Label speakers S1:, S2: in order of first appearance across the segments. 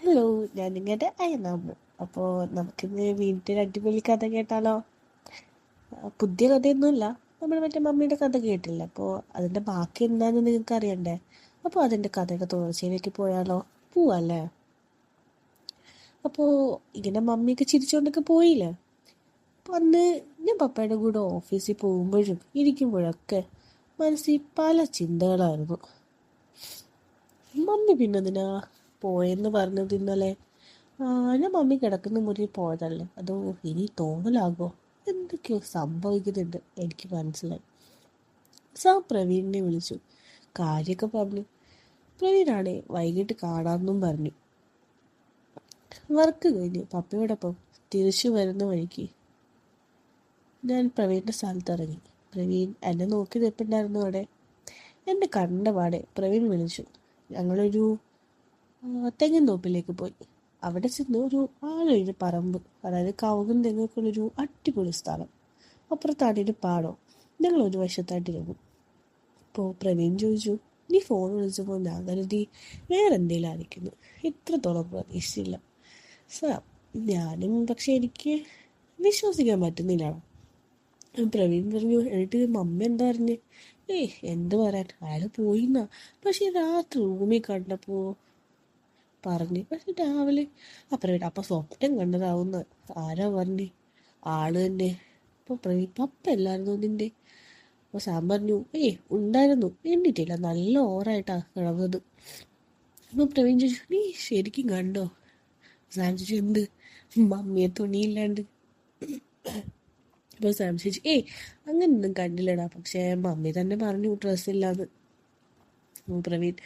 S1: Hello, ഞാൻ നിങ്ങളുടെ അയനാമു. അപ്പോൾ നമുക്കിന്ന് വീണ്ടും ഒരു അടിപൊളി കഥ കേട്ടാലോ? പുതിയ കഥയൊന്നുമില്ല, നമ്മൾ മറ്റേ മമ്മിയുടെ കഥ കേട്ടില്ല. അപ്പോൾ അതിൻ്റെ ബാക്കി എന്താണെന്ന് നിങ്ങൾക്ക് അറിയണ്ടേ? അപ്പോൾ അതിൻ്റെ കഥയുടെ തുടർച്ചയിലേക്ക് പോയാലോ? പോവല്ലേ? അപ്പോൾ ഇങ്ങനെ മമ്മിയൊക്കെ ചിരിച്ചുകൊണ്ടൊക്കെ പോയില്ലേ? അപ്പോൾ അന്ന് ഞാൻ പപ്പയുടെ കൂടെ ഓഫീസിൽ പോകുമ്പോഴും ഇരിക്കുമ്പോഴൊക്കെ മനസ്സിൽ പല ചിന്തകളായിരുന്നു. മമ്മി പിന്നെന്തിനാ പോയെന്ന് പറഞ്ഞത് ഇന്നലെ? ഞാൻ മമ്മി കിടക്കുന്ന മുറിയിൽ പോയതല്ലേ, അതോ ഇനി തോന്നലാകോ? എന്തൊക്കെയോ സംഭവിക്കുന്നുണ്ട്, എനിക്ക് മനസ്സിലായി. പ്രവീണിനെ വിളിച്ചു, കാര്യമൊക്കെ പറഞ്ഞു. പ്രവീണാണെ വൈകിട്ട് കാണാമെന്നും പറഞ്ഞു. വർക്ക് കഴിഞ്ഞ് പപ്പയോടൊപ്പം തിരിച്ചു വരുന്ന വഴിക്ക് ഞാൻ പ്രവീണിൻ്റെ സ്ഥലത്ത് ഇറങ്ങി. പ്രവീൺ എന്നെ നോക്കി നിൽപ്പുണ്ടായിരുന്നു അവിടെ. എന്നെ കണ്ട പാടെ പ്രവീൺ വിളിച്ചു. ഞങ്ങളൊരു തെങ്ങിൻ തോപ്പിലേക്ക് പോയി. അവിടെ ചെന്ന് ഒരു ആളൊരു പറമ്പ്, അതായത് കവുങ്ങും തെങ്ങൊക്കെയുള്ളൊരു അടിപൊളി സ്ഥലം. അപ്പുറത്താണ് ഒരു പാടം. ഞങ്ങൾ ഒരു വശത്തായിട്ടിരുന്നു. അപ്പോൾ പ്രവീൺ ചോദിച്ചു, നീ ഫോൺ വിളിച്ചപ്പോൾ ഞാൻ കരുതി വേറെ എന്തെങ്കിലും ആയിരിക്കുന്നു. ഇത്രത്തോളം പ്രതീക്ഷിച്ചില്ല സാർ. ഞാനും, പക്ഷെ എനിക്ക് വിശ്വസിക്കാൻ പറ്റുന്നില്ല. പ്രവീൺ പറഞ്ഞു. എന്നിട്ട് മമ്മി എന്താ പറഞ്ഞേ? എന്ത് പറയാൻ, അയാൾ പോയിന്നാ. പക്ഷെ രാത്രി റൂമിൽ കണ്ടപ്പോൾ പറഞ്ഞു. പക്ഷെ രാവിലെ അപ്പൊ സ്വപ്നം കണ്ടതാവുന്ന ആരാ പറഞ്ഞേ? ആള് തന്നെ. അപ്പൊ പപ്പ എല്ലായിരുന്നു നിന്റെ? അപ്പൊ സാം പറഞ്ഞു, ഉണ്ടായിരുന്നു, എണ്ണിട്ടില്ല, നല്ല ഓവറായിട്ടാ കിടന്നത്. അപ്പൊ പ്രവീൺ ചോദിച്ചു, നീ ശരിക്കും കണ്ടോ? സാം ചോദിച്ചു, എന്ത്? മമ്മിയെ തുണിയില്ലാണ്ട്. അപ്പൊ സാം ചോദിച്ചു, അങ്ങനൊന്നും കണ്ടില്ലടാ, പക്ഷെ മമ്മി തന്നെ പറഞ്ഞു ഡ്രസ്സില്ലാന്ന്. പ്രവീൺ,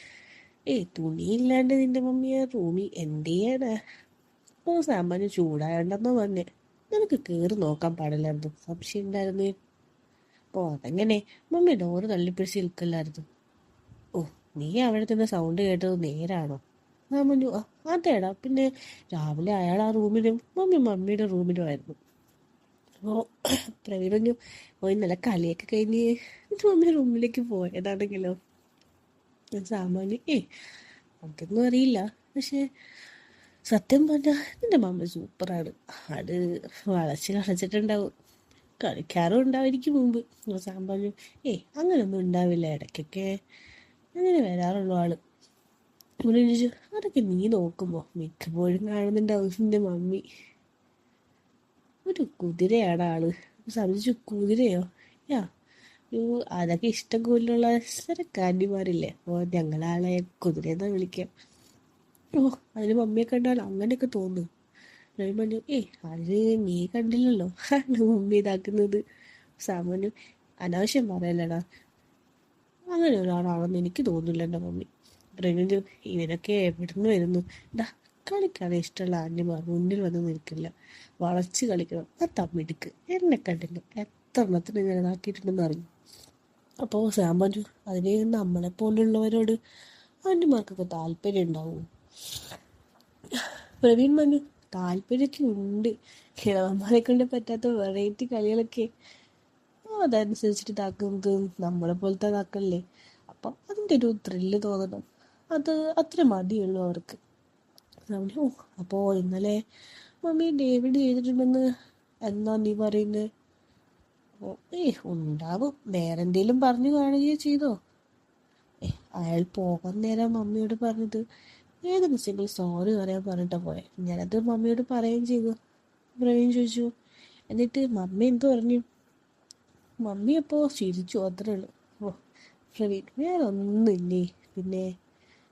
S1: തുണിയില്ലാണ്ട് നിന്റെ മമ്മിയെ റൂമിൽ എന്ത് ചെയ്യാനാ? ഓ, സാമാന്യം ചൂടായണ്ടെന്നോ പറഞ്ഞേ. നിനക്ക് കയറി നോക്കാൻ പാടില്ലായിരുന്നു, സംശയം ഉണ്ടായിരുന്നു. അപ്പോൾ അതെങ്ങനെ? Mummy door തള്ളിപ്പിടിച്ച് നിൽക്കല്ലായിരുന്നു. ഓ, നീ അവിടെ നിന്ന് സൗണ്ട് കേട്ടത് നേരാണോ? ഞാൻ പറഞ്ഞു, അതേടാ, പിന്നെ രാവിലെ അയാൾ ആ റൂമിലും മമ്മിയുടെ റൂമിലും ആയിരുന്നു. അപ്പോൾ പ്രവീൺ പറഞ്ഞു, ഇന്നലെ കളിയൊക്കെ കഴിഞ്ഞ് മമ്മി റൂമിലേക്ക് പോയതാണെങ്കിലോ? സാമാന്യം അതൊന്നും അറിയില്ല. പക്ഷെ സത്യം പറഞ്ഞാൽ നിന്റെ മമ്മ സൂപ്പറാണ്. അത് വളച്ചിട്ടുണ്ടാവും, കളിക്കാറും ഉണ്ടായിരിക്കും മുമ്പ്. സാം പറഞ്ഞു, അങ്ങനൊന്നും ഉണ്ടാവില്ല, ഇടയ്ക്കൊക്കെ അങ്ങനെ വരാറുള്ളൂ ആള്. ഇവിടെ ചോദിച്ചു, അതൊക്കെ നീ നോക്കുമ്പോ മിക്കപ്പോഴും കാണുന്നുണ്ടാവും നിന്റെ മമ്മി. ഒരു കുതിരയാണ് ആള്. സംബന്ധിച്ചു, കുതിരയോ? യാ, അതൊക്കെ ഇഷ്ടം കൂടുതലുള്ള കാന്റിമാരില്ലേ, അപ്പോൾ ഞങ്ങളാളെ കുതിരയെന്നാ വിളിക്കാം. അതിന് മമ്മിയെ കണ്ടാൽ അങ്ങനെയൊക്കെ തോന്നും. ഞാൻ പറഞ്ഞു, അത് നീ കണ്ടില്ലല്ലോ മമ്മി ഇതാക്കുന്നത്. സാമാന്യം അനാവശ്യം പറയല്ലടാ, അങ്ങനെ ഒരാളാണെന്ന് എനിക്ക് തോന്നില്ല എൻ്റെ മമ്മി. പ്രഗ്നൻ്റ്. ഇവനൊക്കെ എവിടുന്ന് വരുന്നു? കളിക്കാതെ ഇഷ്ടമുള്ള ആന്റിമാർ മുന്നിൽ വന്ന് നിൽക്കില്ല, വളച്ച് കളിക്കണം. ആ തമ്മിടുക്ക് എന്നെ കണ്ടില്ല, എത്ര എണ്ണത്തിന് ഇങ്ങനെ ഇതാക്കിയിട്ടുണ്ടെന്ന് അറിയും. അപ്പോൾ സാം പറഞ്ഞു, അതിന് നമ്മളെപ്പോലുള്ളവരോട് ആന്റിമാർക്കൊക്കെ താല്പര്യം ഉണ്ടാവും. പ്രവീൺ പറഞ്ഞു, താല്പര്യമൊക്കെ ഉണ്ട്, കിളവന്മാരെ കൊണ്ട് പറ്റാത്ത വെറൈറ്റി കളികളൊക്കെ അതനുസരിച്ചിട്ട് ഇതാക്കുന്നത് നമ്മളെ പോലത്തെ ഇതാക്കല്ലേ. അപ്പം അതിൻ്റെ ഒരു ത്രില്ല് തോന്നണം, അത് അത്ര മതിയുള്ളൂ അവർക്ക്. അപ്പോൾ ഇന്നലെ മമ്മി ഡേവിഡ് ചെയ്തിട്ടുണ്ടെന്ന് എന്നാ നീ പറയുന്നത്? ഉണ്ടാവും, വേറെന്തേലും പറഞ്ഞു കാണുകയോ ചെയ്തോ? അയാൾ പോകാൻ നേരം മമ്മിയോട് പറഞ്ഞത് ഏത് മിസ്സെങ്കിലും സോറി പറയാൻ പറഞ്ഞിട്ടാ പോയെ. ഞാനത് മമ്മിയോട് പറയുകയും ചെയ്തു. പ്രവീൺ ചോദിച്ചു, എന്നിട്ട് മമ്മി എന്തു പറഞ്ഞു? മമ്മി അപ്പോൾ ചിരിച്ചു, അത്രേ ഉള്ളൂ. പ്രവീൺ, വേറെ ഒന്നുമില്ലേ? പിന്നെ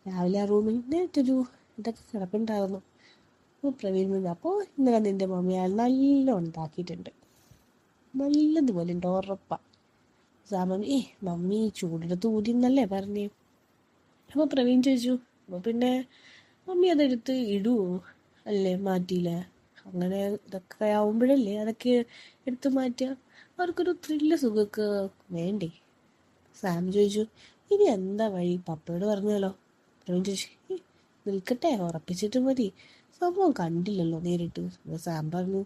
S1: രാവിലെ ആ റൂമിൽ നേരിട്ടൊരു ഇതൊക്കെ കിടപ്പുണ്ടായിരുന്നു. അപ്പോൾ പ്രവീൺ പറഞ്ഞു, അപ്പോൾ ഇന്നലെ നിന്റെ മമ്മി അയാൾ നല്ല ഉണ്ടാക്കിയിട്ടുണ്ട്, നല്ലതുപോലെ ഉണ്ട്, ഉറപ്പാ. സാമമ്മി, മമ്മി ചൂടെടുത്ത് ഊരി എന്നല്ലേ പറഞ്ഞേ? അപ്പോൾ പ്രവീൺ ചോദിച്ചു, അപ്പോൾ പിന്നെ മമ്മി അതെടുത്ത് ഇടുവോ? അല്ലേ മാറ്റിയില്ലേ? അങ്ങനെ ഇതൊക്കെ ആവുമ്പോഴല്ലേ അതൊക്കെ എടുത്ത് മാറ്റുക. അവർക്കൊരു ത്രില്ല് സുഖമൊക്കെ വേണ്ടേ? സാം ചോദിച്ചു, ഇനി എന്താ വഴി? പപ്പയോട് പറഞ്ഞാലോ? പ്രവീൺ ചോദിച്ചു, നിൽക്കട്ടെ, ഉറപ്പിച്ചിട്ട് മതി, സംഭവം കണ്ടില്ലല്ലോ നേരിട്ട്. സാം പറഞ്ഞു,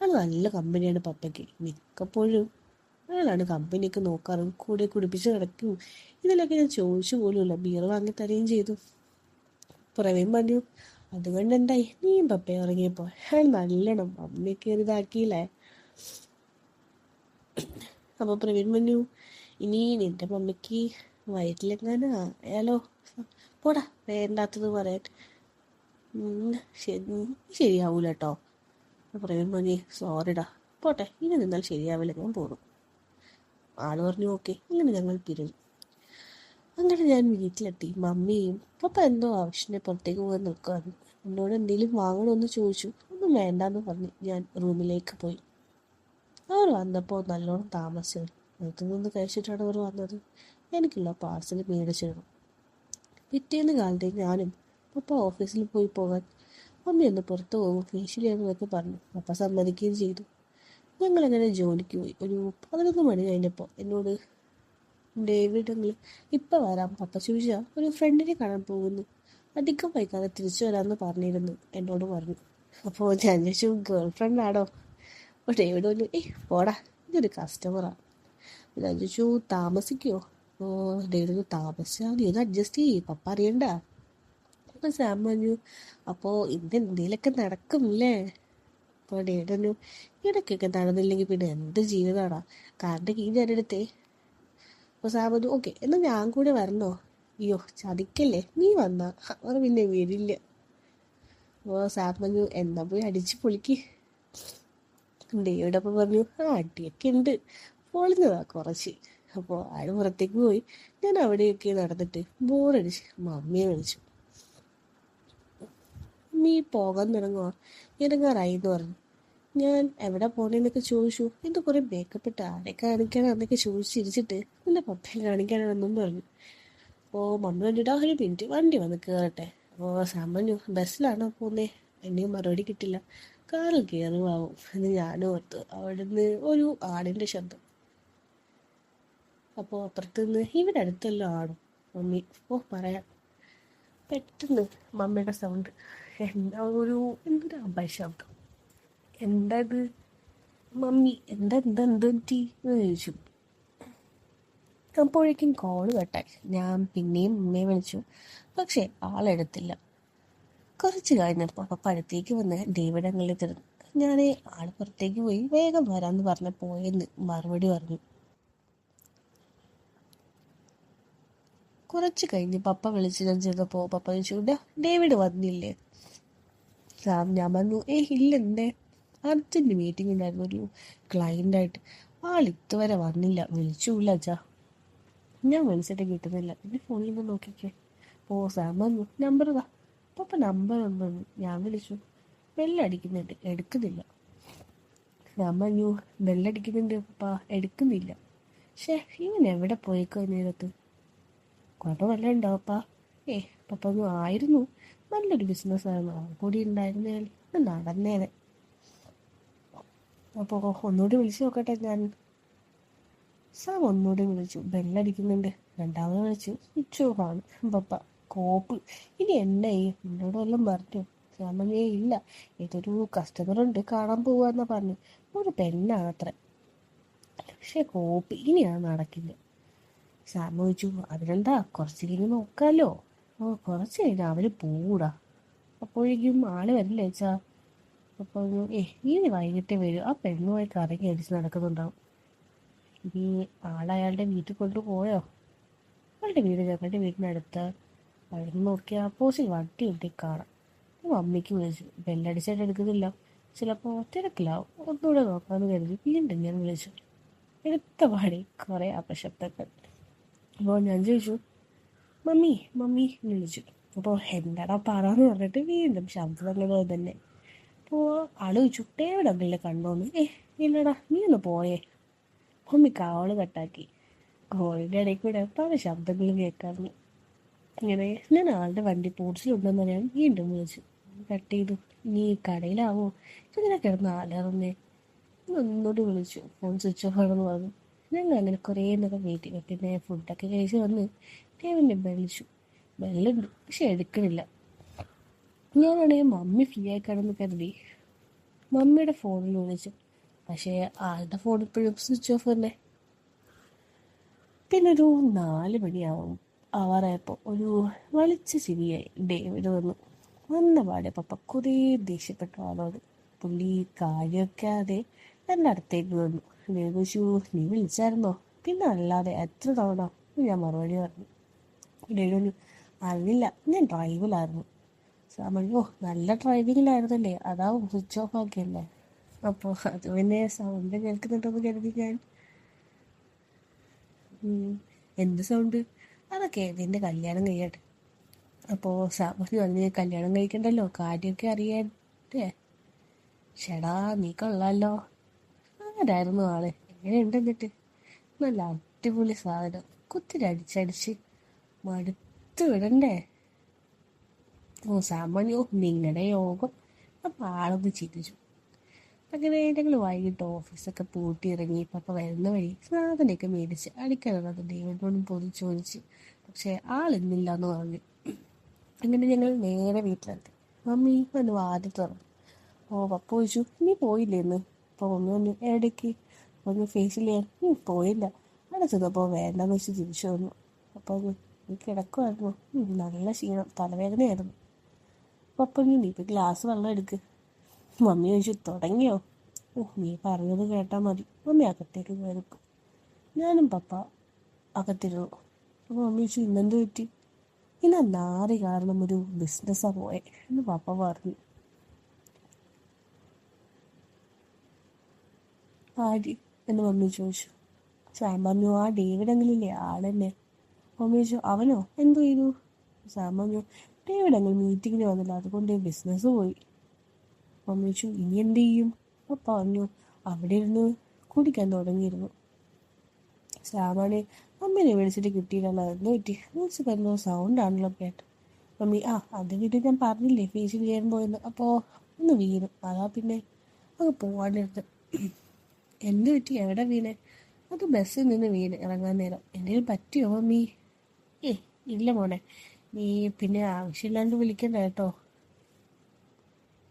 S1: അത് നല്ല കമ്പനിയാണ് പപ്പയ്ക്ക്, മിക്കപ്പോഴും അയാളാണ് കമ്പനിയൊക്കെ നോക്കാറും കൂടെ കുടിപ്പിച്ച് കിടക്കും. ഇതിലൊക്കെ ഞാൻ ചോദിച്ചു പോലുമില്ല, ബീർ വാങ്ങി തരുകയും ചെയ്തു. പ്രവീൺ പറഞ്ഞു, അതുകൊണ്ട് എന്തായി, നീയും പപ്പയെ ഉറങ്ങിയപ്പോ അയാൾ നല്ലോണം മമ്മി കയറി ഇതാക്കിയില്ലേ. അപ്പോൾ പ്രവീൺ പറഞ്ഞു, ഇനി നിന്റെ മമ്മിക്ക് വയറ്റിലെങ്ങാനും ആയാലോ, പോടാ വേണ്ടാത്തത് പറയാൻ. ശരി, ശരിയാവൂല കേട്ടോ. പ്രവീൺ പറഞ്ഞു, സോറിടാ, പോട്ടെ, ഇനി നിന്നാൽ ശരിയാവില്ല, ഞാൻ പോന്നു. ആള് പറഞ്ഞു, ഓക്കെ. ഇങ്ങനെ ഞങ്ങൾ പിരിഞ്ഞു. അങ്ങനെ ഞാൻ വീട്ടിലെത്തി. മമ്മിയും പപ്പ എന്തോ ആവശ്യത്തിന് പുറത്തേക്ക് പോകാൻ നിൽക്കുമായിരുന്നു. എന്നോട് എന്തെങ്കിലും വാങ്ങണമെന്ന് ചോദിച്ചു. ഒന്നും വേണ്ടാന്ന് പറഞ്ഞ് ഞാൻ റൂമിലേക്ക് പോയി. അവർ വന്നപ്പോൾ നല്ലോണം താമസിച്ചു. വീട്ടിൽ നിന്ന് കഴിച്ചിട്ടാണ് അവർ വന്നത്. എനിക്കുള്ള പാർസൽ മേടിച്ചിരുന്നു. പിറ്റേന്ന് കാലത്തെ ഞാനും പപ്പ ഓഫീസിൽ പോകാൻ മമ്മി ഒന്ന് പുറത്ത് പോകും, ഫേഷ്യൽ ചെയ്യാമെന്നൊക്കെ പറഞ്ഞു. പപ്പ സമ്മതിക്കുകയും ചെയ്തു. ഞങ്ങളങ്ങനെ ജോലിക്ക് പോയി. ഒരു 11 മണി കഴിഞ്ഞപ്പോൾ എന്നോട് ഡേവിഡ് ഇപ്പം വരാം പപ്പ ചോദിച്ചാ, ഒരു ഫ്രണ്ടിനെ കാണാൻ പോകുന്നു, അധികം വൈകാതെ തിരിച്ചു വരാമെന്ന് പറഞ്ഞിരുന്നു എന്നോട് പറഞ്ഞു. അപ്പോൾ ഞാൻ ചോദിച്ചു, ഗേൾ ഫ്രണ്ട് ആണോ? അപ്പോൾ ഡേവിഡ് പറഞ്ഞു, പോടാ, ഇതൊരു കസ്റ്റമറാണ്. ഞാൻ ചോദിച്ചു, താമസിക്കുമോ? അപ്പോൾ ഡേവിഡ് താമസിച്ചാൽ നീ ഒന്ന് അഡ്ജസ്റ്റ് ചെയ്യും, പപ്പ അറിയണ്ട. അപ്പോൾ സാം പറഞ്ഞു, അപ്പോൾ ഇന്ന് എന്തെങ്കിലുമൊക്കെ നടക്കുമില്ലേ? അപ്പോൾ ഡേവിഡ് പറഞ്ഞു, ഇടയ്ക്കൊക്കെ നടന്നില്ലെങ്കിൽ പിന്നെ എന്ത് ജീവിതമാടാ, കാറിൻ്റെ കീ ഞാൻ എടുത്തേ. അപ്പോൾ സാം പറഞ്ഞു, ഓക്കെ, എന്നാൽ ഞാൻ കൂടെ വരണോ? അയ്യോ ചതിക്കല്ലേ, നീ വന്നാ അവർ പിന്നെ വരില്ല. അപ്പോൾ സാം പറഞ്ഞു, എന്നാ പോയി അടിച്ച് പൊളിക്ക്. ഡേവിഡ് അപ്പം പറഞ്ഞു, അടിയൊക്കെ ഉണ്ട്, പൊളിഞ്ഞതാ കുറച്ച്. അപ്പോൾ അയാൾ പുറത്തേക്ക് പോയി. ഞാൻ അവിടെയൊക്കെ നടന്നിട്ട് ബോറടിച്ച് മമ്മിയെ വിളിച്ചു. മമ്മി പോകാൻ ഇറങ്ങാറായി എന്ന് പറഞ്ഞു. ഞാൻ എവിടെ പോണേന്നൊക്കെ ചോദിച്ചു. എന്ത് കുറേ മേക്കപ്പ് ഇട്ട് ആരെ കാണിക്കാനാന്നൊക്കെ ചോദിച്ചിരിച്ചിട്ട് നിന്റെ പപ്പയെ കാണിക്കാനാണെന്നും പറഞ്ഞു. അപ്പോൾ മമ്മി പറഞ്ഞിട്ട്, ഒരു മിനിറ്റ് വണ്ടി വന്ന് കയറട്ടെ. അപ്പോൾ സാം പറഞ്ഞു, ബസ്സിലാണോ പോകുന്നേ? എന്നെയും മറുപടി കിട്ടില്ല. കാറിൽ കയറുമാവും എന്ന് ഞാനും ഓർത്തു. അവിടെ നിന്ന് ഒരു ആടിൻ്റെ ശബ്ദം. അപ്പോൾ അപ്പുറത്തുനിന്ന്, ഇവിടെ അടുത്തല്ലോ ആടും. മമ്മി, പറയാം. പെട്ടെന്ന് മമ്മിയുടെ സൗണ്ട്, എന്തൊരു അപശബ്ദം. എന്താ ഇത് മമ്മി, എന്താ പറ്റി എന്ന് ചോദിച്ചു. അപ്പോഴേക്കും കോള് കട്ടായി. ഞാൻ പിന്നെയും മമ്മിയെ വിളിച്ചു, പക്ഷേ ആളെടുത്തില്ല. കുറച്ച് കഴിഞ്ഞപ്പോൾ പപ്പ അടുത്തേക്ക് വന്ന് ഡേവിഡ് അങ്ങളെ തിരഞ്ഞു. ഞാൻ ആൾ പുറത്തേക്ക് പോയി വേഗം വരാമെന്ന് പറഞ്ഞ പോയെന്ന് മറുപടി പറഞ്ഞു. കുറച്ച് കഴിഞ്ഞ് പപ്പ വിളിച്ച് ഞാൻ ചെന്നപ്പോൾ പപ്പ ചോദിച്ചു, ഡേവിഡ് വന്നില്ലേ? ഞാൻ പറഞ്ഞു, ഇല്ല, എന്തേ? അർജൻറ്റ് മീറ്റിംഗ് ഉണ്ടായിരുന്നു ഒരു ക്ലയൻ്റായിട്ട്. ആൾ ഇതുവരെ വന്നില്ല, വിളിച്ചില്ല അച്ഛാ. ഞാൻ വിളിച്ചിട്ട് കിട്ടുന്നില്ല, എൻ്റെ ഫോണിൽ നിന്ന് നോക്കിക്കേ. സാം വന്നു, നമ്പർ താ. പപ്പ നമ്പർ വന്നു. ഞാൻ വിളിച്ചു, ബെല്ലടിക്കുന്നുണ്ട്, എടുക്കുന്നില്ല. ഞാൻ പറഞ്ഞു, ബെല്ലടിക്കുന്നുണ്ട് പപ്പ, എടുക്കുന്നില്ല. ഇവൻ എവിടെ പോയിക്കോ നേരത്ത്? കുഴപ്പമല്ല ഉണ്ടാവപ്പാ. പപ്പ ഒന്നും ആയിരുന്നു, നല്ലൊരു ബിസിനസ്സായിരുന്നു, കൂടി ഉണ്ടായിരുന്നേൽ നടന്നേനെ. അപ്പോൾ ഒന്നുകൂടി വിളിച്ചു നോക്കട്ടെ ഞാൻ. സാം ഒന്നുകൂടി വിളിച്ചു, ബെല്ലടിക്കുന്നുണ്ട്. രണ്ടാമത് വിളിച്ചു, സ്വിച്ച് ഓഫ് ആണ്. പപ്പ കോപ്പ്, ഇനി എന്നായി, എന്നോട് വല്ലതും പറഞ്ഞു? സാം പറഞ്ഞേ, ഇല്ല, ഇതൊരു കസ്റ്റമറുണ്ട്, കാണാൻ പോവാന്നാ പറഞ്ഞു. ഒരു പെണ്ണാണത്രേ, കോപ്പ്, ഇനി അത് നടക്കില്ല. സാം ചോദിച്ചു, അതിനെന്താ, കുറച്ച് കഴിഞ്ഞ് നോക്കാമല്ലോ. കുറച്ച് കഴിഞ്ഞാൽ അവർ പോകൂടാ, അപ്പോഴേക്കും ആള് വരില്ലേ വെച്ചാ. അപ്പോൾ ഇനി വൈകിട്ടേ വരും, ആ പെണ്ണുമായി കറങ്ങി അടിച്ച് നടക്കുന്നുണ്ടാവും. ഇനി ആളയാളുടെ വീട്ടിൽ കൊണ്ടുപോയോ? അവളുടെ വീട് ഞങ്ങളുടെ വീടിനടുത്ത്. അവിടെ നോക്കിയാൽ പോസിൽ വണ്ടി ഉണ്ടി കാണാം. മമ്മിക്ക് വിളിച്ചു, ബെല്ലടിച്ചായിട്ട് എടുക്കുന്നില്ല, ചിലപ്പോൾ തിരക്കിലാവും, ഒന്നുകൂടെ നോക്കാമെന്ന് കരുതി വീണ്ടും ഞാൻ വിളിച്ചു. എടുത്ത പാടി കുറേ അപശബ്ദങ്ങൾ. അപ്പോൾ ഞാൻ ചോദിച്ചു, മമ്മി എന്ന് വിളിച്ചു. അപ്പോൾ എന്താടാ പറയാന്ന് പറഞ്ഞിട്ട് വീണ്ടും ശബ്ദങ്ങൾ തന്നെ. അപ്പോൾ ആള് ചോദിച്ചു, ഡേവിഡ് അങ്കിളിനെ കണ്ടോന്ന്? ഇല്ലടാ, നീ ഒന്ന് പോയേ. മമ്മി കാവള് കട്ടാക്കി. കോളിൻ്റെ ഇടയിൽ കൂടെ പല ശബ്ദങ്ങളും കേൾക്കാറുണ്ട്. ഇങ്ങനെ ഞാൻ ആളുടെ വണ്ടി പോർച്ചിലുണ്ടെന്ന് ഞാൻ വീണ്ടും വിളിച്ചു. കട്ട് ചെയ്തു. ഇനി കടയിലാവോ? ഇതിനെ കിടന്ന് ആലറുന്നേ. ഒന്നുകൂടി വിളിച്ചു, ഫോൺ സ്വിച്ച് ഓഫ് ആണെന്ന് പറഞ്ഞു. ഞങ്ങൾ അങ്ങനെ കുറേ നേരം വെയിറ്റ് ചെയ്തു. പിന്നെ ഫുഡൊക്കെ കഴിച്ച് വന്ന് ഡേവിഡിനെ വിളിച്ചു. ബെല്ലുണ്ട്, പക്ഷെ എടുക്കണില്ല. ഞാനാണെങ്കിൽ മമ്മി ഫ്രീ ആയി കിടന്ന് കരുതി മമ്മിയുടെ ഫോണിൽ വിളിച്ചു. പക്ഷേ ആളുടെ ഫോൺ ഇപ്പോഴും സ്വിച്ച് ഓഫ് തന്നെ. പിന്നെ ഒരു 4 മണിയാവാറായപ്പോൾ ഒരു വലിച്ച ചിരിയായി ഡേവിഡ് വന്നു. വന്ന പാടെ പപ്പ കുറേ ദേഷ്യപ്പെട്ടു ആളോട്. പുള്ളി കാര്യമൊക്കെ അതെ എൻ്റെ അടുത്തേക്ക് വന്നു. ചോദിച്ചു, നീ വിളിച്ചായിരുന്നോ? പിന്നെ അല്ലാതെ എത്ര തവണ? ഞാൻ മറുപടി പറഞ്ഞു. ഡേവിഡ് അറിയില്ല, ഞാൻ ഡ്രൈവിലായിരുന്നു. സാമാന്യ നല്ല ഡ്രൈവിങ്ങിലായിരുന്നല്ലേ, അതാവും സ്വിച്ച് ഓഫ് ആക്കിയല്ലേ. അപ്പോൾ അത് പിന്നെ സൗണ്ട് കേൾക്കുന്നുണ്ടെന്ന് കരുതി ഞാൻ. എന്ത് സൗണ്ട്? അതൊക്കെ നിന്റെ കല്യാണം കഴിയട്ടെ. അപ്പോൾ സാമാന്യ പറഞ്ഞ് കല്യാണം കഴിക്കണ്ടല്ലോ, കാര്യമൊക്കെ അറിയട്ടെ. ഷെടാ നീ കൊള്ളാലോ. ആരായിരുന്നു ആള്? എങ്ങനെയുണ്ട് എന്നിട്ട്? നല്ല അടിപൊളി സാധനം. കുത്തിരി അടിച്ചടിച്ച് മടുത്തു വിടണ്ടേ? ഓ സാമാന്യോ നിങ്ങളുടെ യോഗം. അപ്പം ആളൊന്ന് ചിരിച്ചു. അങ്ങനെ ഞങ്ങൾ വൈകിട്ട് ഓഫീസൊക്കെ പൂട്ടിയിറങ്ങി. പപ്പ വരുന്ന വഴി സാധനമൊക്കെ മേടിച്ച് അടിക്കാനുള്ളത് ദൈവത്തോടും പൊതു ചോദിച്ച്. പക്ഷെ ആളിന്നില്ല എന്ന് പറഞ്ഞു. അങ്ങനെ ഞങ്ങൾ നേരെ വീട്ടിലെത്തി. മമ്മി വന്ന് വാതിൽ തുറന്നു. ഓ പപ്പ ചോദിച്ചു, നീ പോയില്ലേ ഇന്ന്? അപ്പോൾ മമ്മി വന്നു, എവിടേക്ക്? മമ്മി ഫേഷ്യൽ ചെയ്യാൻ. പോയില്ല, അവിടെ ചെന്നപ്പോൾ വേണ്ടെന്ന് വെച്ച് തിരിച്ചു വന്നു. അപ്പോൾ നീ കിടക്കുമായിരുന്നു. നല്ല ക്ഷീണം, തലവേദനയായിരുന്നു. പപ്പ നീ ഇപ്പം ഗ്ലാസ് വെള്ളം എടുക്ക്. മമ്മി ചോദിച്ചു, തുടങ്ങിയോ? നീ പറഞ്ഞത് കേട്ടാൽ മതി. മമ്മി അകത്തേക്ക് കയറിപ്പോ. ഞാനും പപ്പ അകത്തിരുന്നു. അപ്പോൾ മമ്മി ചോദിച്ചു, ഇന്നെന്ത് പറ്റി? ഇന്ന് നാറി കാരണം ഒരു ബിസിനസ്സാണ് പോയെ എന്ന് പപ്പ പറഞ്ഞു. ആര് എന്ന് മമ്മി ചോദിച്ചു. സാം പറഞ്ഞു, ആ ഡേവിഡ് അങ്കിളില്ലേ, ആളെന്നെ. മമ്മി ചോദിച്ചു, അവനോ? എന്തു ചെയ്തു? സാം പറഞ്ഞു, ഡേവിഡ് അങ്കിൾ മീറ്റിങ്ങിന് വന്നില്ല, അതുകൊണ്ട് ബിസിനസ് പോയി. മമ്മി ചോദിച്ചു, ഇനി എന്ത് ചെയ്യും? പപ്പ പറഞ്ഞു, അവിടെ ഇരുന്ന് കുടിക്കാൻ തുടങ്ങിയിരുന്നു. സാമാനെ മമ്മീനെ വിളിച്ചിട്ട് കിട്ടിയില്ലല്ലോ, എന്ത് പറ്റി? വിളിച്ചപ്പോൾ എന്തോ സൗണ്ടാണല്ലോ കേട്ടോ. മമ്മി, അത് വീട്ടിൽ ഞാൻ പറഞ്ഞില്ലേ ഫേഷ്യൽ ചെയ്യാൻ പോയെന്ന്. അപ്പോൾ ഒന്ന് വീണു, അതാ പിന്നെ അങ്ങ് പോവാണ്ടിരുന്നത്. എന്ത് പറ്റി? എവിടെ വീണേ? അത് ബസ്സിൽ നിന്ന് വീണ് ഇറങ്ങാൻ നേരം. എന്തെങ്കിലും പറ്റിയോ മമ്മി? ഏ ഇല്ല മോനെ, നീ പിന്നെ ആവശ്യമില്ലാണ്ട് വിളിക്കണ്ട കേട്ടോ.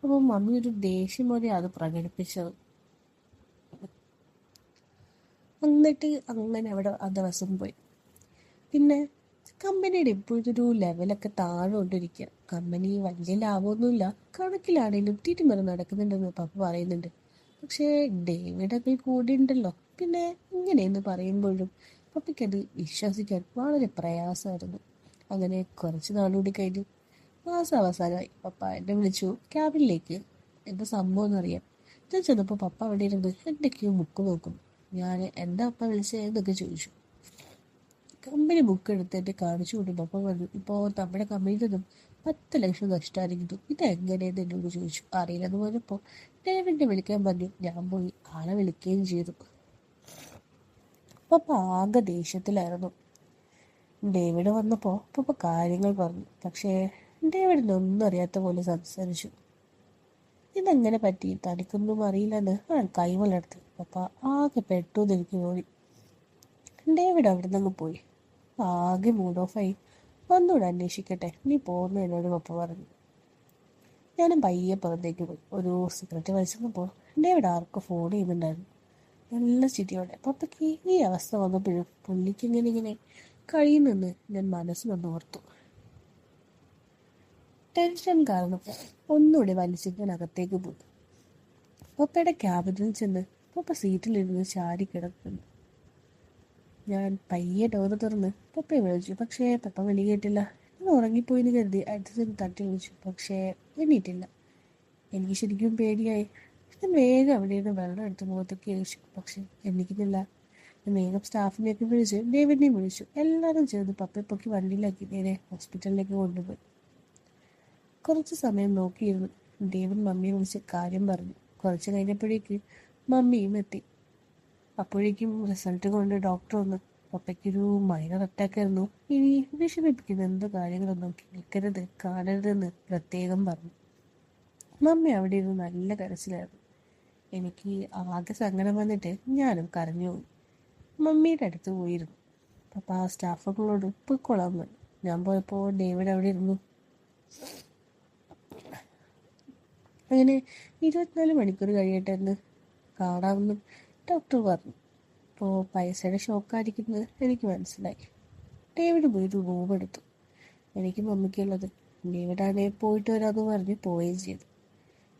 S1: അപ്പോൾ മമ്മി ഒരു ദേഷ്യം പോലെ അത് പ്രകടിപ്പിച്ചത്. എന്നിട്ട് അങ്ങനെ അവിടെ ആ ദിവസം പോയി. പിന്നെ കമ്പനിയുടെ ഇപ്പോഴത്തെ ഒരു ലെവലൊക്കെ താഴോണ്ടിരിക്കുക. കമ്പനി വലിയ ലാഭമൊന്നുമില്ല, കണക്കിലാണെങ്കിലും തിരിമറി നടക്കുന്നുണ്ടെന്ന് പപ്പ പറയുന്നുണ്ട്. പക്ഷേ ഡേവിഡൊക്കെ കൂടി ഉണ്ടല്ലോ. പിന്നെ ഇങ്ങനെയെന്ന് പറയുമ്പോഴും പപ്പയ്ക്കത് വിശ്വസിക്കാൻ വളരെ പ്രയാസമായിരുന്നു. അങ്ങനെ കുറച്ച് നാളുകൂടി കഴിഞ്ഞു. മാസം അവസാനമായി. പപ്പ എന്നെ വിളിച്ചു ക്യാബിനിലേക്ക്. എന്താ സംഭവം എന്നറിയാം. ഞാൻ ചെന്നപ്പോൾ പപ്പ അവിടെ ഇരുന്ന് എന്തൊക്കെയോ ബുക്ക് നോക്കും. ഞാൻ എന്താ പപ്പ വിളിച്ചത് എന്നൊക്കെ ചോദിച്ചു. കമ്പനി ബുക്ക് എടുത്തിട്ട് കാണിച്ചു കൊടുക്കും. പപ്പ പറഞ്ഞു, ഇപ്പോൾ നമ്മുടെ കമ്പനിയിൽ നിന്നും 10 ലക്ഷം നഷ്ടമായിരിക്കുന്നു. ഇതെങ്ങനെയെന്ന് എന്നോട് ചോദിച്ചു. അറിയില്ലെന്ന് പറഞ്ഞപ്പോൾ ഡേവിഡിനെ വിളിക്കാൻ പറഞ്ഞു. ഞാൻ പോയി ആളെ വിളിക്കുകയും ചെയ്തു. പപ്പ ആകെ ദേഷ്യത്തിലായിരുന്നു. ഡേവിഡ് വന്നപ്പോൾ പപ്പ കാര്യങ്ങൾ പറഞ്ഞു. പക്ഷേ ഡേവിഡിനൊന്നും അറിയാത്ത പോലെ സംസാരിച്ചു. ഇതെങ്ങനെ പറ്റി, തനിക്കൊന്നും അറിയില്ലെന്ന് ഞാൻ കൈമലർത്തി. പപ്പ ആകെ പെട്ടു എനിക്ക് തോന്നി. ഡേവിഡ് അവിടെ നിന്ന് പോയി. ആകെ മൂഡ് ഓഫായി. ഒന്നുകൂടെ അന്വേഷിക്കട്ടെ, നീ പോകുന്നു എന്നോട് പപ്പ പറഞ്ഞു. ഞാനും പയ്യെ പുറത്തേക്ക് പോയി. ഒരു സിഗരറ്റ് വലിച്ചപ്പോൾ ഡേവിഡ് ആർക്ക് ഫോൺ ചെയ്യുന്നുണ്ടായിരുന്നു. നല്ല ചിരിയോടെ. പപ്പയ്ക്ക് ഈ അവസ്ഥ വന്നപ്പോഴും പുള്ളിക്ക് ഇങ്ങനെ കഴിയുന്നെന്ന് ഞാൻ മനസ്സിലൊന്ന് ഓർത്തു. ടെൻഷൻ കാരണം ഒന്നുകൂടി വലിച്ച് ഞാൻ അകത്തേക്ക് പോയി. പപ്പയുടെ ക്യാബിനിൽ ചെന്ന് പപ്പ സീറ്റിലിരുന്ന് ചാരി കിടക്കുന്നു. ഞാൻ പയ്യെ ഡോറ് തുറന്ന് പപ്പയെ വിളിച്ചു. പക്ഷേ പപ്പ വിളി കേട്ടില്ല. ഞാൻ ഉറങ്ങിപ്പോയിന്ന് കരുതി അടുത്തതിന് തട്ടി വിളിച്ചു. പക്ഷേ എണ്ണീറ്റില്ല. എനിക്ക് ശരിക്കും പേടിയായി. ഞാൻ വേഗം അവിടെ നിന്ന് വെള്ളം എടുത്ത് മുഖത്തേക്ക് കഴിച്ചു. പക്ഷെ എണ്ണിക്കുന്നില്ല. ഞാൻ വേഗം സ്റ്റാഫിനെയൊക്കെ വിളിച്ച് ഡേവിഡിനെയും വിളിച്ചു. എല്ലാവരും ചേർന്ന് പപ്പയെ പൊക്കി വണ്ടിയിലാക്കി നേരെ ഹോസ്പിറ്റലിലേക്ക് കൊണ്ടുപോയി. കുറച്ച് സമയം നോക്കിയിരുന്നു. ഡേവിഡ് മമ്മിയെ വിളിച്ച് കാര്യം പറഞ്ഞു. കുറച്ച് കഴിഞ്ഞപ്പോഴേക്ക് മമ്മിയും എത്തി. അപ്പോഴേക്കും റിസൾട്ട് കൊണ്ട് ഡോക്ടർ വന്നു. പപ്പയ്ക്കൊരു മൈനർ അറ്റാക്ക് ആയിരുന്നു. ഇനി വിഷമിപ്പിക്കുന്ന എന്ത് കാര്യങ്ങളൊന്നും കേൾക്കരുത്, കാണരുതെന്ന് പ്രത്യേകം പറഞ്ഞു. മമ്മി അവിടെ ഇരുന്ന് നല്ല കരച്ചിലായിരുന്നു. എനിക്ക് ആകെ സങ്കടം വന്നിട്ട് ഞാനും കരഞ്ഞുപോയി. മമ്മിയുടെ അടുത്ത് പോയിരുന്നു. പപ്പ ആ സ്റ്റാഫുകളോട് പൊയ്ക്കൊള്ളാൻ പറഞ്ഞു. ഞാൻ പോയപ്പോൾ ഡേവിഡ് അവിടെ ഇരുന്നു. അങ്ങനെ 24 മണിക്കൂർ കഴിയട്ടെ എന്ന് കാണാമെന്നും ഡോക്ടർ പറഞ്ഞു. അപ്പോൾ പൈസയുടെ ഷോക്കായിരിക്കുന്നത് എനിക്ക് മനസ്സിലായി. ഡേവിഡ് പോയി ഒരു റൂം എടുത്തു. എനിക്ക് മമ്മിക്കുള്ളത്. ഡേവിഡാണെ പോയിട്ട് വരാമെന്ന് പറഞ്ഞ് പോവുകയും ചെയ്തു.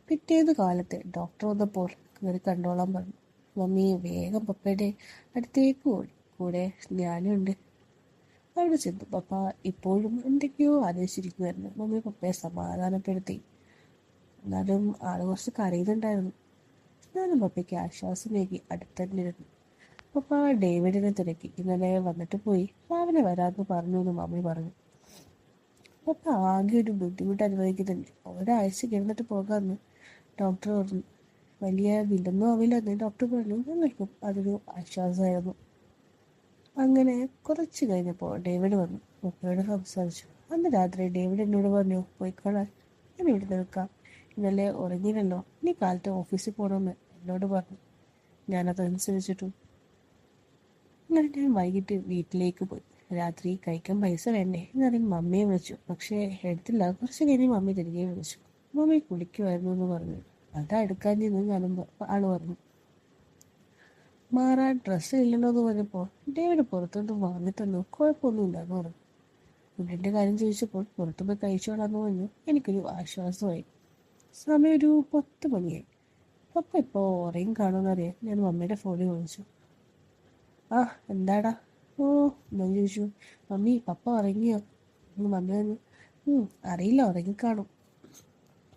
S1: പിറ്റേന്ന് കാലത്ത് ഡോക്ടർ വന്നപ്പോൾ കയറി കണ്ടോളാൻ പറഞ്ഞു. മമ്മി വേഗം പപ്പയുടെ അടുത്തേക്ക് ഓടി. കൂടെ ഞാനും ഉണ്ട്. അവിടെ ചെന്നു. പപ്പ ഇപ്പോഴും എന്തൊക്കെയോ ആലോചിച്ചിരിക്കുമായിരുന്നു. മമ്മി പപ്പയെ സമാധാനപ്പെടുത്തി. എന്നാലും ആള് കുറച്ച് കരയുന്നുണ്ടായിരുന്നു. ഞാനും പപ്പയ്ക്ക് ആശ്വാസമേകി അടുത്തന്നിരുന്നു. പപ്പ ഡേവിഡിനെ തിരക്കി. ഇന്നലെ വന്നിട്ട് പോയി, രാവിലെ വരാമെന്ന് പറഞ്ഞു എന്ന് മമ്മി പറഞ്ഞു. പപ്പ ആകെ ഒരു ബുദ്ധിമുട്ട് അനുഭവിക്കുന്നുണ്ട്. ഒരാഴ്ച കിടന്നിട്ട് പോകാമെന്ന് ഡോക്ടർ പറഞ്ഞു. വലിയ വില്ലൊന്നും ആവില്ലെന്ന് ഡോക്ടർ പറഞ്ഞു. ഞങ്ങൾക്കും അതൊരു ആശ്വാസമായിരുന്നു. അങ്ങനെ കുറച്ച് കഴിഞ്ഞപ്പോൾ ഡേവിഡ് വന്നു. പപ്പയോട് സംസാരിച്ചു. അന്ന് രാത്രി ഡേവിഡ് എന്നോട് പറഞ്ഞു, പോയിക്കോളാൻ, ഞാൻ ഇവിടെ നിൽക്കാം. ഇന്നലെ ഉറങ്ങിയില്ലല്ലോ, ഇനി കാലത്ത് ഓഫീസിൽ പോകണമെന്ന് എന്നോട് പറഞ്ഞു. ഞാനതനുസരിച്ചിട്ടു. അങ്ങനെ ഞാൻ വൈകിട്ട് വീട്ടിലേക്ക് പോയി. രാത്രി കഴിക്കാൻ പൈസ വേണ്ടേ എന്നറിയാൻ മമ്മിയെ വിളിച്ചു. പക്ഷേ എടുത്തില്ല. കുറച്ച് കഴിഞ്ഞ് മമ്മി തിരികെ വിളിച്ചു. മമ്മി കുളിക്കുമായിരുന്നു എന്ന് പറഞ്ഞു. അതാ എടുക്കാൻ ചെന്ന് കാണുമ്പോൾ ആള് പറഞ്ഞു. മാറാൻ ഡ്രസ്സ് ഇല്ലല്ലോ എന്ന് പറഞ്ഞപ്പോൾ ഡേവിഡ് പുറത്തുനിന്ന് വാങ്ങിത്തന്നു. കുഴപ്പമൊന്നുമില്ല എന്ന് പറഞ്ഞു. ഫുഡിൻ്റെ കാര്യം ചോദിച്ചപ്പോൾ പുറത്തു പോയി കഴിച്ചോളാന്ന് പറഞ്ഞു. എനിക്കൊരു ആശ്വാസമായി. സമയം ഒരു 10 മണിയായി. പപ്പ ഇപ്പോൾ ഉറയും കാണുമെന്നറിയാൻ ഞാൻ മമ്മിയുടെ ഫോണിൽ വിളിച്ചു. ആ എന്താടാ? ഓ, ഞാൻ ചോദിച്ചു. മമ്മി പപ്പ ഉറങ്ങിയോ? മമ്മി പറഞ്ഞു, അറിയില്ല, ഉറങ്ങിക്കാണും.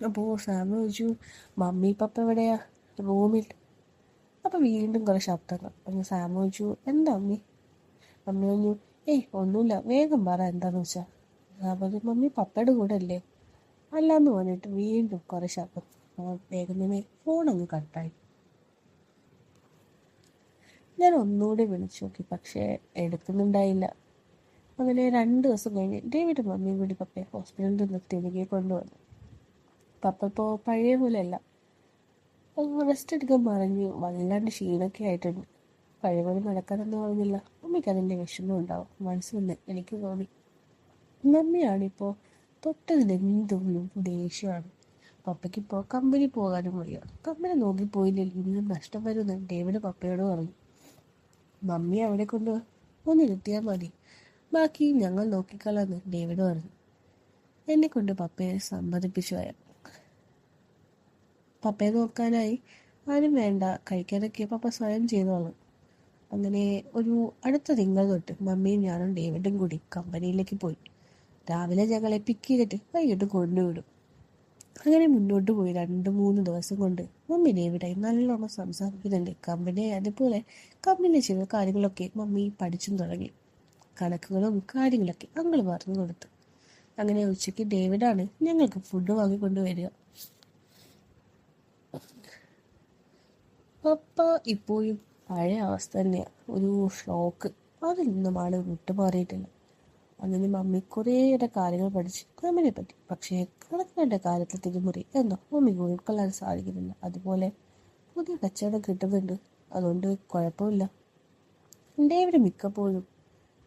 S1: അപ്പോൾ സാമ ചോദിച്ചു, മമ്മി പപ്പ എവിടെയാ? റൂമിൽ. അപ്പം വീണ്ടും കുറേ ശബ്ദങ്ങൾ. അപ്പം സാമ ചോദിച്ചു, എന്താ മമ്മി? മമ്മി പറഞ്ഞു, ഏയ് ഒന്നുമില്ല, വേഗം പറ എന്താന്ന് വെച്ചാൽ. ഞാൻ പറഞ്ഞു, മമ്മി പപ്പയുടെ കൂടെ അല്ലേ? അല്ലാന്ന് പറഞ്ഞിട്ട് വീണ്ടും കുറേ ശബ്ദം. വേഗം തന്നെ ഫോൺ അങ്ങ് കട്ടായി. ഞാൻ ഒന്നുകൂടി വിളിച്ചു നോക്കി, പക്ഷേ എടുക്കുന്നുണ്ടായില്ല. അങ്ങനെ 2 ദിവസം കഴിഞ്ഞ് ഡേവിഡ് മമ്മിയും കൂടി പപ്പയെ ഹോസ്പിറ്റലിൽ നിന്ന് തിരികെ കൊണ്ടുവന്നു. പപ്പ ഇപ്പോൾ പഴയ പോലെയല്ല. റെസ്റ്റ് എടുക്കാൻ പറഞ്ഞു. വല്ലാണ്ട് ക്ഷീണമൊക്കെ ആയിട്ടുണ്ട്. പഴയ പോലെ നടക്കാനൊന്നും ആവുന്നില്ല. മമ്മിക്ക് അതിൻ്റെ വിഷമം ഉണ്ടാവും മനസ്സിലെന്ന് എനിക്ക് തോന്നി. മമ്മിയാണിപ്പോൾ തൊട്ടതിലെന്തെങ്കിലും ദേഷ്യമാണ്. പപ്പയ്ക്കിപ്പോൾ കമ്പനി പോകാനും വയ്യ. കമ്പനി നോക്കിപ്പോയില്ലെങ്കിൽ ഇനിയും നഷ്ടം വരുമെന്ന് ഡേവിഡ് പപ്പയോട് പറഞ്ഞു. മമ്മി അവിടെ കൊണ്ട് ഒന്നിരുത്തിയാൽ മതി, ബാക്കി ഞങ്ങൾ നോക്കിക്കളാന്ന് ഡേവിഡ് പറഞ്ഞു. എന്നെ കൊണ്ട് പപ്പയെ സമ്മതിപ്പിച്ചു അയാൾ. പപ്പയെ നോക്കാനായി ആരും വേണ്ട, കഴിക്കാനൊക്കെ പപ്പ സ്വയം ചെയ്തോളാം. അങ്ങനെ ഒരു അടുത്ത തിങ്കൾ തൊട്ട് മമ്മിയും ഞാനും ഡേവിഡും കൂടി കമ്പനിയിലേക്ക് പോയി. രാവിലെ ഞങ്ങളെ പിക്ക് ചെയ്തിട്ട് വൈകിട്ട് കൊണ്ടുവിടും. അങ്ങനെ മുന്നോട്ട് പോയി 2-3 ദിവസം കൊണ്ട് മമ്മി ഡേവിഡായി നല്ലോണം സംസാരിക്കുന്നുണ്ട്. കമ്പനി അതുപോലെ കമ്പനിയിലെ ചില കാര്യങ്ങളൊക്കെ മമ്മി പഠിച്ചും തുടങ്ങി. കണക്കുകളും കാര്യങ്ങളൊക്കെ അങ്കിൾ പറഞ്ഞു കൊടുത്തു. അങ്ങനെ ഉച്ചയ്ക്ക് ഡേവിഡാണ് ഞങ്ങൾക്ക് ഫുഡ് വാങ്ങിക്കൊണ്ട് വരിക. പപ്പ ഇപ്പോഴും പഴയ അവസ്ഥ തന്നെയാണ്. ഒരു ഷോക്ക്, അതിൽ നിന്നും ആള് വിട്ടുമാറിയിട്ടില്ല. അങ്ങനെ മമ്മി കുറേയേറെ കാര്യങ്ങൾ പഠിച്ചു കമ്പനിയെ പറ്റി. പക്ഷേ കണക്കിൻ്റെ കാര്യത്തിൽ തിരിമുറി എന്തോ മമ്മിക്ക് ഉൾക്കൊള്ളാൻ സാധിക്കുന്നില്ല. അതുപോലെ പുതിയ കച്ചവടം കിട്ടുന്നുണ്ട്, അതുകൊണ്ട് കുഴപ്പമില്ല. ഡേവിഡ് മിക്കപ്പോഴും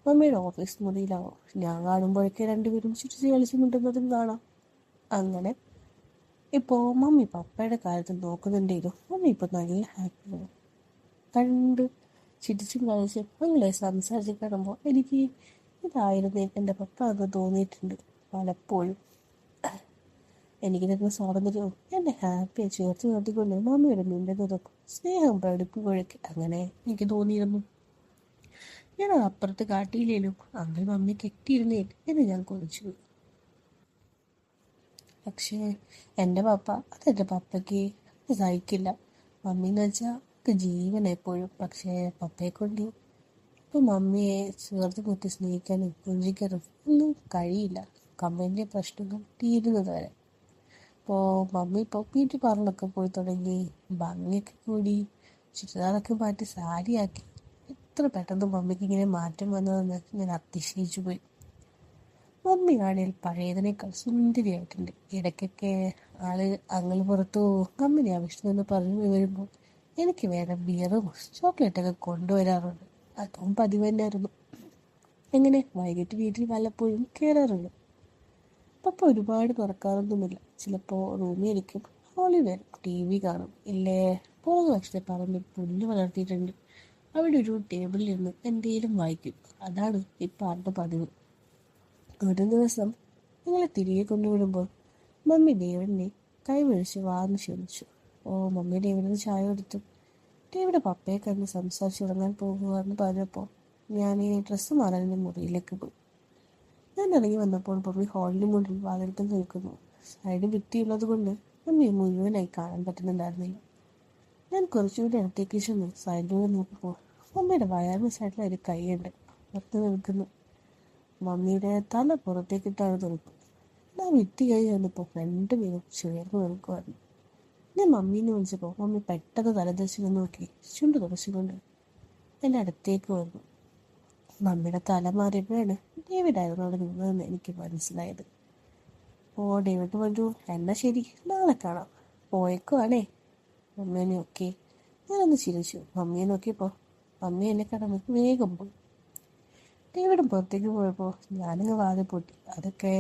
S1: മമ്മിയുടെ ഓഫീസ് മുറിയിലാവും. ഞാൻ കാണുമ്പോഴൊക്കെ രണ്ടുപേരും ചിരിച്ച് കളിച്ച് മിണ്ടുന്നതും കാണാം. അങ്ങനെ ഇപ്പോൾ മമ്മി പപ്പയുടെ കാര്യത്തിൽ നോക്കുന്നുണ്ടെങ്കിലും മമ്മി ഇപ്പോൾ നല്ല ഹാപ്പിയാണ്. കണ്ട് ചിരിച്ചും കളിച്ച് ഞങ്ങളെ സംസാരിച്ച് കാണുമ്പോൾ എനിക്ക് ഇതായിരുന്നു എൻ്റെ പപ്പ എന്ന് തോന്നിയിട്ടുണ്ട് പലപ്പോഴും. എനിക്ക് തരുന്ന സ്വാതന്ത്ര്യവും എന്നെ ഹാപ്പിയായി ചേർത്ത് നിർത്തിക്കൊണ്ട് മമ്മിയുടെ മിണ്ടുന്നതും സ്നേഹം പ്രകടിപ്പിക്കുമ്പോഴൊക്കെ അങ്ങനെ എനിക്ക് തോന്നിയിരുന്നു. ഞാൻ അപ്പുറത്ത് കാട്ടിയില്ലേലും അങ്കിൾ മമ്മി കെട്ടിയിരുന്നേ എന്ന് ഞാൻ കൊതിച്ചു. പക്ഷേ എൻ്റെ പപ്പ അതെൻ്റെ പപ്പയ്ക്ക് സഹിക്കില്ല. മമ്മീന്ന് വെച്ചാൽ ജീവൻ എപ്പോഴും. പക്ഷേ പപ്പയെ കൊണ്ട് ഇപ്പം മമ്മിയെ ചേർത്ത് കുത്തി സ്നേഹിക്കാനും പുഞ്ചിക്കാനും ഒന്നും കഴിയില്ല. കമ്പനിൻ്റെ പ്രശ്നങ്ങൾ തീരുന്നത് വരെ. ഇപ്പോൾ മമ്മി ഇപ്പോൾ ബ്യൂട്ടി പാർലറൊക്കെ പോയി തുടങ്ങി, ഭംഗിയൊക്കെ കൂടി, ചുരിദാറൊക്കെ മാറ്റി സാരിയാക്കി. എത്ര പെട്ടെന്ന് മമ്മിക്ക് ഇങ്ങനെ മാറ്റം വന്നതെന്ന് ഞാൻ അതിശയിച്ചു പോയി. മമ്മിയാണെങ്കിൽ പഴയതിനേക്കാൾ സുന്ദരിയായിട്ടുണ്ട്. ഇടയ്ക്കൊക്കെ ആള് അങ്ങൾ പുറത്തു കമ്പനി ആവശ്യമെന്ന് പറഞ്ഞു വരുമ്പോൾ എനിക്ക് വേറെ ബിയറും ചോക്ലേറ്റൊക്കെ കൊണ്ടുവരാറുണ്ട്. അതും പതിവ് തന്നെയായിരുന്നു. എങ്ങനെ വൈകിട്ട് വീട്ടിൽ വല്ലപ്പോഴും കയറാറുണ്ട്. പപ്പ ഒരുപാട് തുറക്കാറൊന്നുമില്ല. ചിലപ്പോൾ റൂമിൽ ഇരിക്കും, ഹോളിൽ വരും, TV കാണും. ഇല്ലേ പോകുന്ന വശത്തെ പറമ്പിൽ പുല്ല് വളർത്തിയിട്ടുണ്ട്, അവിടെ ഒരു ടേബിളിലിരുന്ന് എന്തെങ്കിലും വായിക്കും. അതാണ് ഇപ്പം ആളുടെ പതിവ്. ഒരു ദിവസം ഞങ്ങളെ തിരികെ കൊണ്ടുവിടുമ്പോൾ മമ്മി ഡേവിഡിനെ കൈപിടിച്ച് വാർന്ന് ക്ഷണിച്ചു. ഓ, മമ്മി ഡേവിഡിന് ചായ കൊടുത്തു. ഡേവിഡ് പപ്പയെ കണ്ട് സംസാരിച്ചു തുടങ്ങാൻ പോകുകയെന്ന് പറഞ്ഞപ്പോൾ ഞാൻ ഈ ഡ്രസ്സ് മാറാൻ എൻ്റെ മുറിയിലേക്ക് പോയി. ഞാൻ ഇറങ്ങി വന്നപ്പോൾ മമ്മി ഹാളിന് മുന്നിൽ വാതിൽക്കൽ നിൽക്കുന്നു. സൈഡ് ഭിത്തിയുള്ളത് കൊണ്ട് മമ്മി മുഴുവനായി കാണാൻ പറ്റുന്നുണ്ടായിരുന്നില്ല. ഞാൻ കുറച്ചുകൂടി അടുത്തേക്ക് ചെന്ന് സൈഡിലൂടെ നോക്കുമ്പോൾ മമ്മിയുടെ വയറിന് സൈഡിൽ ഒരു കൈയുണ്ട് പുറത്ത് നിൽക്കുന്നു. മമ്മിയുടെ തല പുറത്തേക്കിട്ടാണ് നിൽക്കുന്നത്. ഞാൻ ഭിത്തി കഴിഞ്ഞ് വന്നപ്പോൾ രണ്ടുപേരും ചേർന്ന് നിൽക്കുമായിരുന്നു. ഞാൻ മമ്മീനെ വിളിച്ചപ്പോൾ മമ്മി പെട്ടെന്ന് തലദർശനം നോക്കി ചുണ്ട് തുടച്ചുകൊണ്ട് എൻ്റെ അടുത്തേക്ക് വന്നു. മമ്മിയുടെ തല മാറിയപ്പോഴാണ് ഡേവിഡായിരുന്നു അവിടെ നിന്നതെന്ന് എനിക്ക് മനസ്സിലായത്. ഓ, ഡേവിഡ് പറഞ്ഞു, എന്നാ ശരി, നാളെ കാണാം, പോയേക്കുവാണേ. മമ്മി നോക്കി. ഞാനൊന്ന് ചിരിച്ചു. മമ്മിയെ നോക്കിയപ്പോൾ മമ്മി എന്നെ കടന്ന് വേഗം പോയി. ഡേവിഡും പുറത്തേക്ക് പോയപ്പോൾ ഞാനങ്ങ് വാതിൽ പൊട്ടി. അതൊക്കെ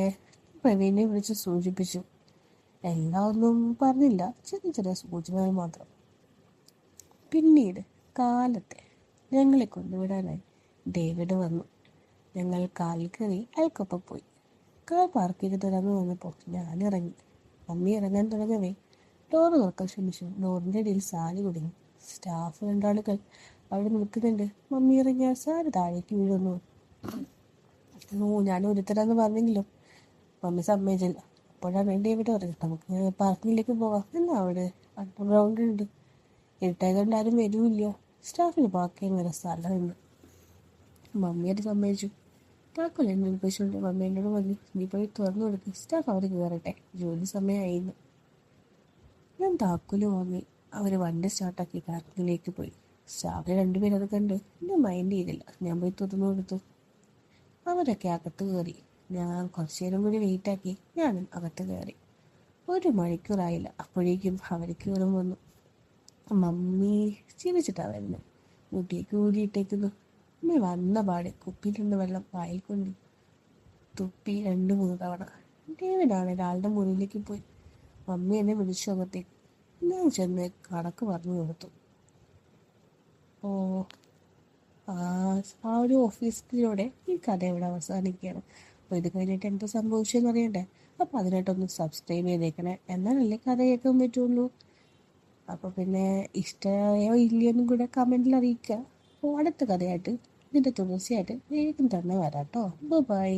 S1: പ്രവീണിനെ വിളിച്ച് സൂചിപ്പിച്ചു. എല്ലാം ഒന്നും പറഞ്ഞില്ല, ചെറിയ ചെറിയ സൂചനകൾ മാത്രം. പിന്നീട് കാലത്തെ ഞങ്ങളെ കൊണ്ടുവിടാനായി ഡേവിഡ് വന്നു. ഞങ്ങൾ കാലിൽ കയറി അയാൾക്കൊപ്പം പോയി. കാർ പാർക്ക് ചെയ്ത് തുടർന്ന് വന്നപ്പോൾ ഞാൻ ഇറങ്ങി. മമ്മി ഇറങ്ങാൻ തുടങ്ങവേ ഡോറ് തുറക്കാൻ ശ്രമിച്ചു. ഡോറിൻ്റെ ഇടയിൽ സാരി കുടുങ്ങി. സ്റ്റാഫ് രണ്ടാളുകൾ അവിടെ നിൽക്കുന്നുണ്ട്. മമ്മി ഇറങ്ങിയാൽ സാരി താഴേക്ക് വീഴുന്നു. ഞാൻ ഒരുത്തരാന്ന് പറഞ്ഞെങ്കിലും മമ്മി സമ്മതിച്ചില്ല. അപ്പോഴാണ് ഡേവിഡ് പറഞ്ഞത്, നമുക്ക് പാർക്കിങ്ങിലേക്ക് പോകാം, എന്നാ അവിടെ അണ്ടർഗ്രൗണ്ട് ഉണ്ട്, ഇരുട്ടായതുകൊണ്ട് ആരും വരുമില്ല, സ്റ്റാഫിന് പാർക്ക് ചെയ്യാൻ വരെ സ്ഥലമുണ്ട്. മമ്മി അത് സമ്മതിച്ചു. താക്കോൽ എന്നെ ഏൽപ്പിച്ചുകൊണ്ട് മമ്മി എന്നോട് പറഞ്ഞു, നീ പോയി തുറന്നു കൊടുക്ക്, സ്റ്റാഫ് അവർ കയറട്ടെ, ജോലി സമയമായിരുന്നു. ഞാൻ താക്കോല് വാങ്ങി അവർ വണ്ടി സ്റ്റാർട്ടാക്കി പാർക്കിങ്ങിലേക്ക് പോയി. സ്റ്റാഫിൽ രണ്ടുപേരും അത് കണ്ട് എന്നെ മൈൻഡ് ചെയ്തില്ല. ഞാൻ പോയി തുറന്നു കൊടുത്തു. അവരൊക്കെ അകത്ത് കയറി. ഞാൻ കുറച്ചു നേരം കൂടി വെയിറ്റാക്കി ഞാനും അകത്ത് കയറി. 1 മണിക്കൂറായില്ല, അപ്പോഴേക്കും അവർ കയറും വന്നു. മമ്മി ചിരിച്ചിട്ടാണ് വരുന്നത്. മുട്ടിയേക്ക് ഊരിയിട്ടേക്കുന്നു. മമ്മി വന്ന പാടെ കുപ്പിയിലുള്ള വെള്ളം വായിൽ കൊണ്ട് തുപ്പി 2-3 തവണ. ഡേവിഡാണ് ഒരാളുടെ മുറിയിലേക്ക് പോയി. മമ്മി എന്നെ വിളിച്ചു അകത്തേക്ക്. ഞാൻ ചെന്ന് കണക്ക് പറഞ്ഞു കൊടുത്തു. ഓ, ആ ഒരു ഓഫീസിലൂടെ ഈ കഥ ഇവിടെ അവസാനിക്കുകയാണ്. അപ്പോൾ ഇത് കഴിഞ്ഞിട്ട് എന്താ സംഭവിച്ചതെന്ന് അറിയണ്ടേ? അപ്പോൾ അതിനായിട്ടൊന്ന് സബ്സ്ക്രൈബ് ചെയ്തേക്കണേ, എന്നാലല്ലേ കഥ കേൾക്കാൻ പറ്റുള്ളൂ. അപ്പോൾ പിന്നെ ഇഷ്ടമായോ ഇല്ലയെന്നും കൂടെ കമൻറ്റിൽ അറിയിക്കുക. അപ്പോൾ അടുത്ത കഥയായിട്ട് ഇതിൻ്റെ തുടർച്ചയായിട്ട് വേഗം തന്നെ വരാം കേട്ടോ. ബൈ.